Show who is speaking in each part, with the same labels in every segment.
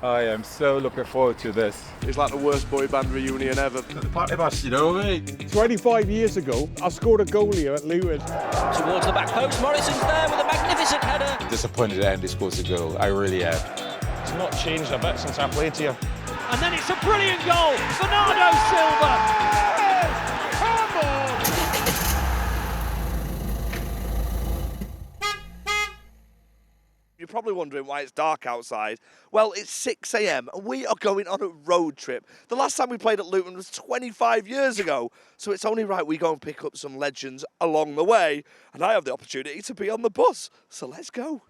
Speaker 1: I am so looking forward to this.
Speaker 2: It's like the worst boy band reunion ever.
Speaker 1: The party bus, you know, mate.
Speaker 3: 25 years ago, I scored a goal here at Luton.
Speaker 4: Towards the back post, Morrison's there with a magnificent header.
Speaker 1: Disappointed that Andy scores a goal. I really am.
Speaker 3: It's not changed a bit since I played here.
Speaker 4: And then it's a brilliant goal, Bernardo Silva.
Speaker 2: You're probably wondering why it's dark outside. Well, it's 6 a.m. and we are going on a road trip. The last time we played at Luton was 25 years ago, so it's only right we go and pick up some legends along the way. And I have the opportunity to be on the bus, so let's go.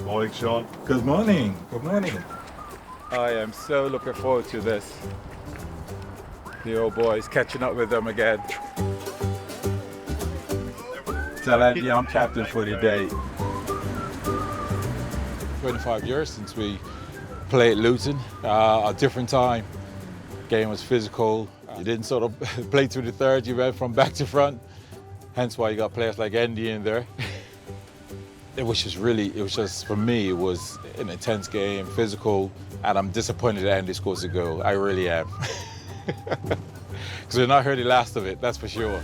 Speaker 1: Morning, Sean. Good morning. Good morning. I am so looking forward to this. The old boys, catching up with them again. Tell Andy I'm captain for the day. 25 years since we played Luton. A different time. Game was physical. You didn't sort of play through the third, you went from back to front. Hence why you got players like Andy in there. It was just, for me, it was an intense game, physical, and I'm disappointed that Andy scores a goal. I really am. Because we're not heard the last of it, that's for sure.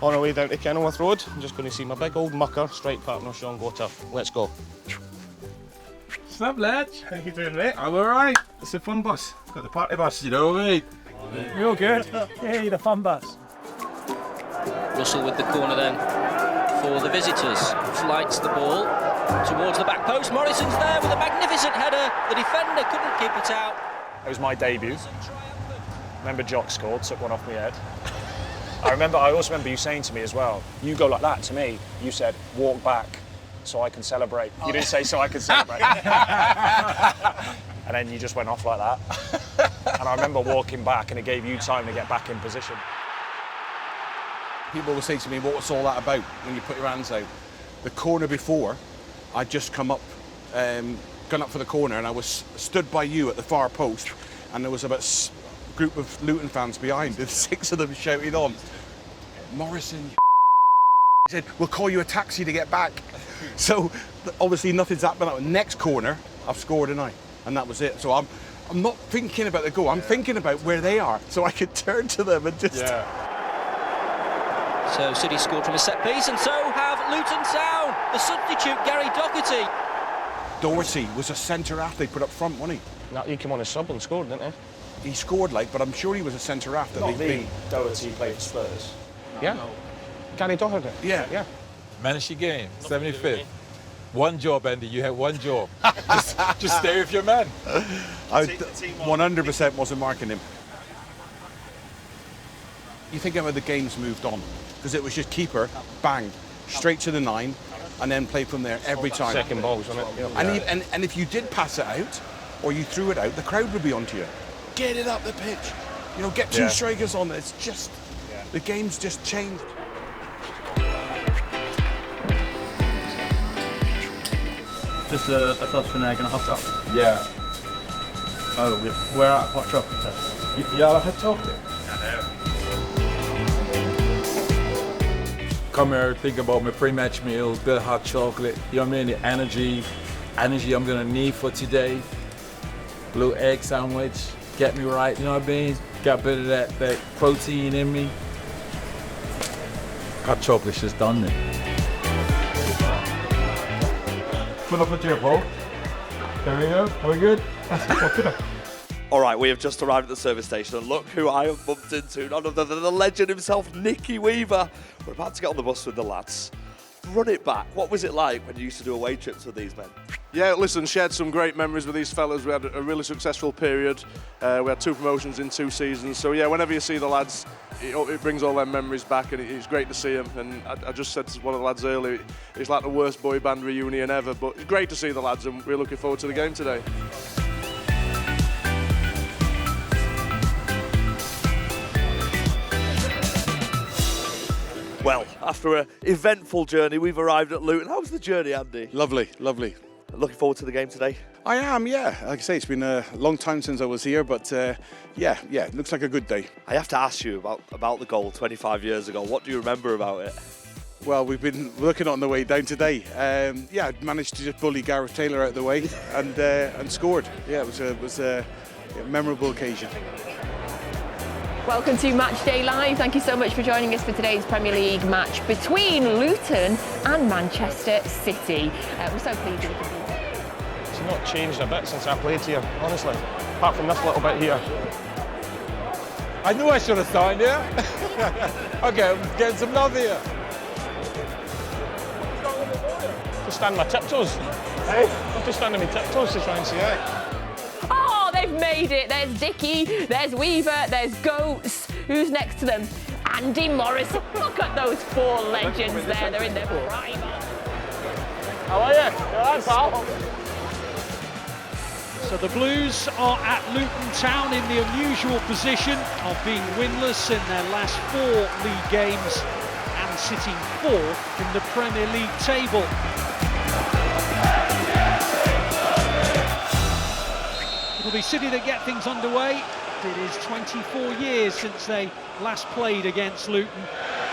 Speaker 3: On our way down to Kenilworth Road, I'm just going to see my big old mucker, strike partner Sean Gotter. Let's go.
Speaker 1: What's up, lad?
Speaker 3: How you doing, mate?
Speaker 1: I'm alright. It's a fun bus. Got the party bus, you know, mate.
Speaker 3: Real good. Hey, the fun bus.
Speaker 4: Russell with the corner then for the visitors. Flights the ball towards the back post. Morrison's there with a magnificent header. The defender couldn't keep it out.
Speaker 3: It was my debut. Remember Jock scored, took one off my head. I also remember you saying to me as well, you go like that to me. You said, walk back so I can celebrate. You didn't say so I can celebrate. And then you just went off like that. And I remember walking back and it gave you time to get back in position.
Speaker 5: People will say to me, what was all that about when you put your hands out? The corner before, I'd just come up, gone up for the corner, and I was stood by you at the far post, and there was about a group of Luton fans behind, and 6 of them shouted on, Morrison, he said, we'll call you a taxi to get back. So obviously nothing's happened. That next corner, I've scored and that was it. So I'm not thinking about the goal, I'm thinking about where they are, so I could turn to them and just...
Speaker 4: So City scored from a set piece, and so have Luton Town. The substitute, Gary Doherty.
Speaker 5: Doherty was a centre half they put up front, wasn't he?
Speaker 3: No, he came on as sub and scored, didn't he?
Speaker 5: He scored but I'm sure he was a centre half that they
Speaker 3: Doherty played for Spurs. Yeah. Gary Doherty.
Speaker 5: Yeah.
Speaker 1: Manage your game, 75th. One job, Andy, you had one job. just stay with your man.
Speaker 5: I 100% wasn't marking him. You think how the game's moved on, because it was just keeper, bang, straight to the 9, and then play from there every time.
Speaker 3: Second balls, wasn't it?
Speaker 5: Yeah. And if you did pass it out, or you threw it out, the crowd would be onto you. Get it up the pitch. You know, get 2 strikers on it. It's just, the game's just changed.
Speaker 6: Just a sauce for an egg and a hot chocolate.
Speaker 1: Yeah.
Speaker 6: Oh, we're at hot chocolate.
Speaker 1: Y'all had chocolate? Come here, think about my pre-match meal, bit of hot chocolate, you know what I mean? The energy I'm gonna need for today. Blue egg sandwich, get me right, you know what I mean? Got a bit of that protein in me. Hot chocolate's just done me. Put up a chair, Paul. There we go, are we good?
Speaker 2: All right, we have just arrived at the service station, and look who I have bumped into, none other than the legend himself, Nicky Weaver. We're about to get on the bus with the lads. Run it back. What was it like when you used to do away trips with these men?
Speaker 7: Yeah, listen, shared some great memories with these fellas. We had a really successful period. We had 2 promotions in 2 seasons. So yeah, whenever you see the lads, it brings all their memories back, and it's great to see them. And I just said to one of the lads earlier, it's like the worst boy band reunion ever. But it's great to see the lads, and we're looking forward to the game today.
Speaker 2: Well, after an eventful journey, we've arrived at Luton. How was the journey, Andy?
Speaker 5: Lovely, lovely.
Speaker 2: Looking forward to the game today?
Speaker 5: I am, yeah. Like I say, it's been a long time since I was here, but yeah, it looks like a good day.
Speaker 2: I have to ask you about the goal 25 years ago. What do you remember about it?
Speaker 5: Well, we've been working on the way down today. Yeah, I managed to just bully Gareth Taylor out of the way and scored. Yeah, it was a memorable occasion.
Speaker 8: Welcome to Matchday Live. Thank you so much for joining us for today's Premier League match between Luton and Manchester City. We're so pleased that we can be here.
Speaker 3: It's not changed a bit since I played here, honestly. Apart from this little bit here.
Speaker 1: I knew I should have signed here. Okay, I'm getting some love here.
Speaker 3: Just stand on my tiptoes. Hey? I'm just standing on my tiptoes to try and see out.
Speaker 8: Oh, they've made it. There's Dickie, there's Weaver, there's Goats. Who's next to them? Andy Morrison. Look at those four legends there. They're in their prime.
Speaker 3: How are you? You all right, pal?
Speaker 9: So the Blues are at Luton Town in the unusual position of being winless in their last 4 league games and sitting 4th in the Premier League table. It'll be City that get things underway. It is 24 years since they last played against Luton.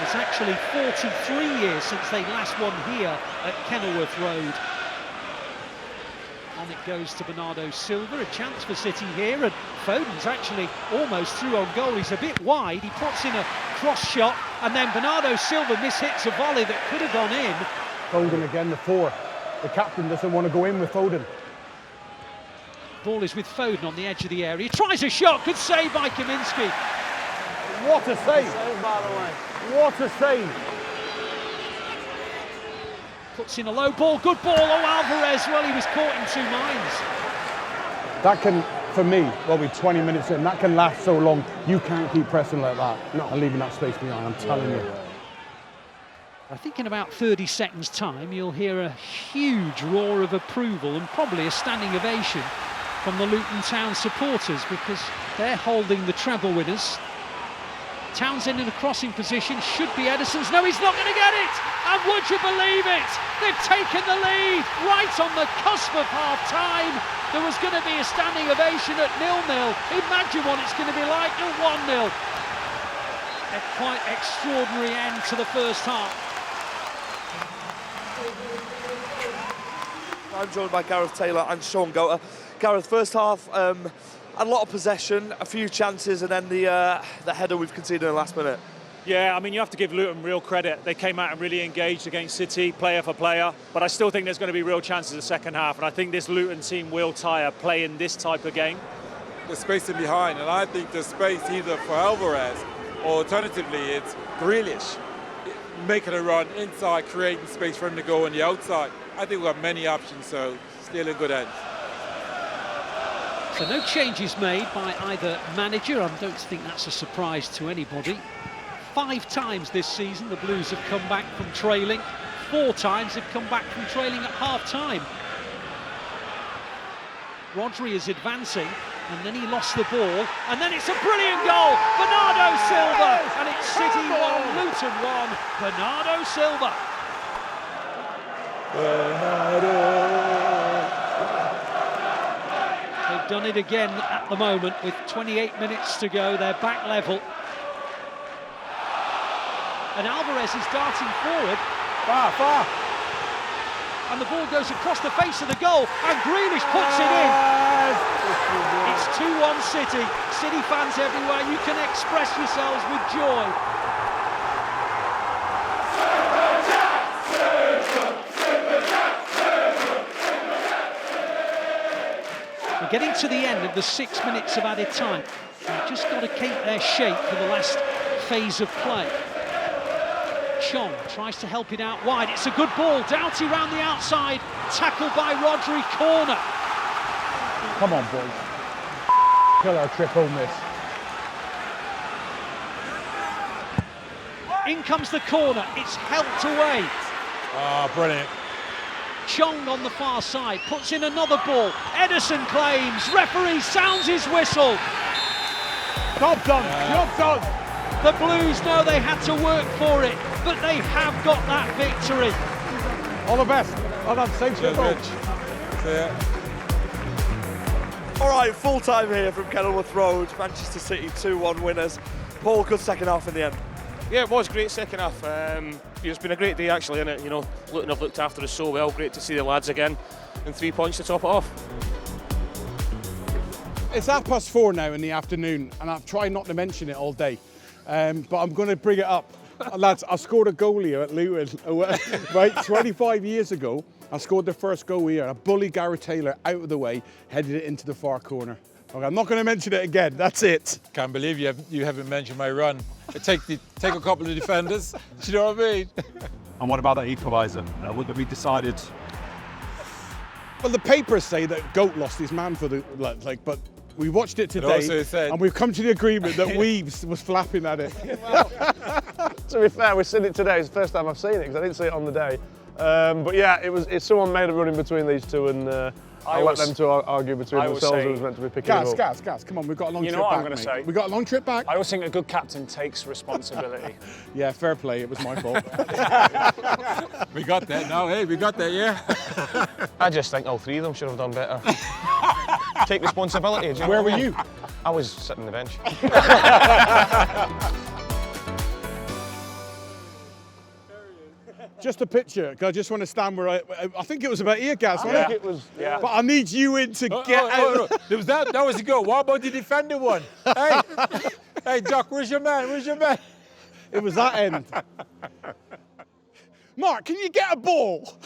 Speaker 9: It's actually 43 years since they last won here at Kenilworth Road. On it goes to Bernardo Silva, a chance for City here, and Foden's actually almost through on goal. He's a bit wide, he puts in a cross shot, and then Bernardo Silva mishits a volley that could have gone in.
Speaker 10: Foden again, the 4. The captain doesn't want to go in with Foden.
Speaker 9: Ball is with Foden on the edge of the area. He tries a shot, good save by Kaminski.
Speaker 10: What a save! What a save!
Speaker 9: Puts in a low ball, good ball, oh Alvarez, well he was caught in 2 minds.
Speaker 10: That can, for me, well we're 20 minutes in, that can last so long. You can't keep pressing like that and leaving that space behind, I'm telling you.
Speaker 9: I think in about 30 seconds time you'll hear a huge roar of approval and probably a standing ovation from the Luton Town supporters because they're holding the treble winners. Townsend in a crossing position, should be Ederson's. No, he's not going to get it! And would you believe it? They've taken the lead right on the cusp of half-time. There was going to be a standing ovation at 0-0. Imagine what it's going to be like at 1-0. A quite extraordinary end to the first half.
Speaker 2: I'm joined by Gareth Taylor and Sean Goater. Gareth, first half, a lot of possession, a few chances, and then the header we've conceded in the last minute.
Speaker 3: Yeah, I mean, you have to give Luton real credit. They came out and really engaged against City, player for player. But I still think there's going to be real chances in the second half. And I think this Luton team will tire playing this type of game.
Speaker 1: The space in behind, and I think the space either for Alvarez or alternatively it's Grealish making a run inside, creating space for him to go on the outside. I think we've got many options, so still a good end.
Speaker 9: So no changes made by either manager. I don't think that's a surprise to anybody. 5 times this season the Blues have come back from trailing. 4 times they've come back from trailing at half-time. Rodri is advancing, and then he lost the ball, and then it's a brilliant goal! Bernardo Silva! And it's City 1, Luton 1, Bernardo Silva. They've done it again at the moment with 28 minutes to go. They're back level. And Alvarez is darting forward.
Speaker 10: Far.
Speaker 9: And the ball goes across the face of the goal, and Grealish puts it in. It's 2-1 City. City fans everywhere, you can express yourselves with joy. We're getting to the end of the 6 minutes of added time. They've just got to keep their shape for the last phase of play. Chong tries to help it out wide. It's a good ball. Doughty round the outside. Tackled by Rodri. Corner.
Speaker 10: Come on, boys. Kill our trip home this.
Speaker 9: In comes the corner. It's helped away.
Speaker 1: Ah, brilliant.
Speaker 9: Chong on the far side puts in another ball. Ederson claims. Referee sounds his whistle.
Speaker 10: Job done. Job done.
Speaker 9: The Blues know they had to work for it, but they have got that victory.
Speaker 10: All the best. Well done. Safe trip home.
Speaker 1: See ya.
Speaker 2: All right, full time here from Kenilworth Road. Manchester City 2-1 winners. Paul, good second half in the end.
Speaker 3: Yeah, it was great second half. It's been a great day actually, isn't it? You know, Luton have looked after us so well. Great to see the lads again, and 3 points to top it off.
Speaker 10: It's 4:30 now in the afternoon, and I've tried not to mention it all day, but I'm going to bring it up. Lads, I scored a goal here at Luton, right, 25 years ago. I scored the first goal here. I bullied Gareth Taylor out of the way, headed it into the far corner. Okay, I'm not going to mention it again. That's it.
Speaker 1: Can't believe you haven't mentioned my run. Take a couple of defenders. Do you know what I mean?
Speaker 6: And what about that equaliser? Would we decided?
Speaker 10: Well, the papers say that Goat lost his man for the but we watched it today, and we've come to the agreement that Weaves was flapping at it.
Speaker 11: To be fair, we've seen it today. It's the first time I've seen it because I didn't see it on the day. But yeah, it's someone made a run in between these two, and I'll let them two argue between themselves who was meant to be picking it up.
Speaker 10: Guys, come on, we've got a long trip back.
Speaker 3: You know what I'm going to say?
Speaker 10: We've got a long trip back.
Speaker 3: I always think a good captain takes responsibility.
Speaker 10: Yeah, fair play. It was my fault.
Speaker 1: We got that. No, hey, we got that, yeah.
Speaker 11: I just think all three of them should have done better. Take responsibility. Do you know
Speaker 10: Where
Speaker 11: what
Speaker 10: were
Speaker 11: I mean?
Speaker 10: you?
Speaker 11: I was sitting on the bench.
Speaker 10: Just a picture, because I just want to stand where I think it was about here, Gaz, wasn't
Speaker 11: I
Speaker 10: it?
Speaker 11: think it was, yeah.
Speaker 10: But I need you in to get out.
Speaker 1: That was a goal. What about the defender one? Hey, Doc, where's your man? Where's your man?
Speaker 10: It was that end. Mark, can you get a ball?